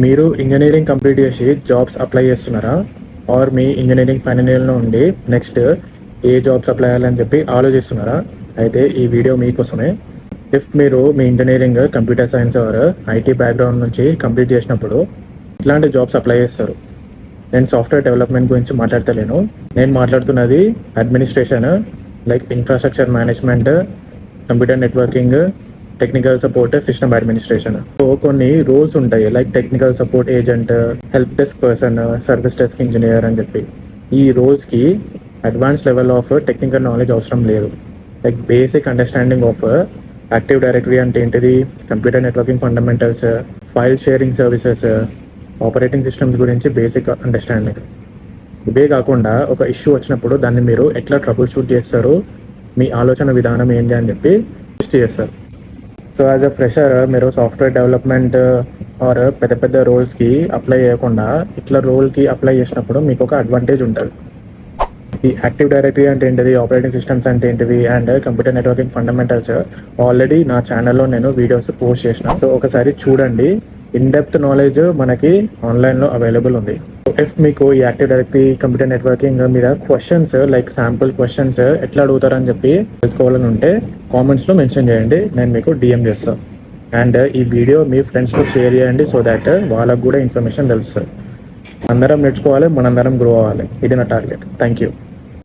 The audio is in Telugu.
మీరు ఇంజనీరింగ్ కంప్లీట్ చేసి జాబ్స్ అప్లై చేస్తున్నారా? ఆర్ మీ ఇంజనీరింగ్ ఫైనల్ ఇయర్లో ఉండి నెక్స్ట్ ఏ జాబ్స్ అప్లై చేయాలని చెప్పి ఆలోచిస్తున్నారా? అయితే ఈ వీడియో మీకోసమే. ఇఫ్ మీరు మీ engineering computer science or IT background నుంచి కంప్లీట్ చేసినప్పుడు ఇట్లాంటి జాబ్స్ అప్లై చేస్తారు. నేను సాఫ్ట్వేర్ డెవలప్మెంట్ గురించి మాట్లాడతలేను. నేను మాట్లాడుతున్నది administration, like infrastructure management, computer networking, technical support, system administration. So కొన్ని రోల్స్ ఉంటాయి, like technical support agent, help desk person, service desk engineer అని చెప్పి. ఈ రోల్స్కి advance level of technical knowledge అవసరం లేదు. Like basic understanding of active directory అంటే ఏంటిది, computer networking fundamentals, file sharing services, operating systems గురించి బేసిక్ అండర్స్టాండింగ్. ఇవే కాకుండా ఒక ఇష్యూ వచ్చినప్పుడు దాన్ని మీరు ఎట్లా ట్రబుల్ షూట్ చేస్తారు, మీ ఆలోచన విధానం ఏంటి అని చెప్పి టెస్ట్ చేస్తారు. సో యాజ్ అ ఫ్రెషర్ మీరు సాఫ్ట్వేర్ డెవలప్మెంట్ ఆర్ పెద్ద పెద్ద రోల్స్కి అప్లై చేయకుండా ఇట్లా రోల్కి అప్లై చేసినప్పుడు మీకు ఒక అడ్వాంటేజ్ ఉంటుంది. ఈ యాక్టివ్ డైరెక్టరీ అంటే ఏంటిది, ఆపరేటింగ్ సిస్టమ్స్ అంటే ఏంటివి, and computer networking fundamentals already నా ఛానల్లో నేను వీడియోస్ పోస్ట్ చేసిన. సో ఒకసారి చూడండి. ఇన్ డెప్త్ నాలెడ్జ్ మనకి ఆన్లైన్లో అవైలబుల్ ఉంది. ఇఫ్ మీకు ఈ యాక్టివ్ డైరెక్టరీ కంప్యూటర్ నెట్వర్కింగ్ మీద క్వశ్చన్స్, లైక్ శాంపుల్ క్వశ్చన్స్ ఎట్లా అడుగుతారని చెప్పి తెలుసుకోవాలని ఉంటే కామెంట్స్లో మెన్షన్ చేయండి, నేను మీకు డిఎం చేస్తాను. అండ్ ఈ వీడియో మీ ఫ్రెండ్స్లో షేర్ చేయండి, సో దాట్ వాళ్ళకు కూడా ఇన్ఫర్మేషన్ తెలుస్తుంది. అందరం నేర్చుకోవాలి, మనందరం గ్రో అవ్వాలి. ఇది నా టార్గెట్. Thank you.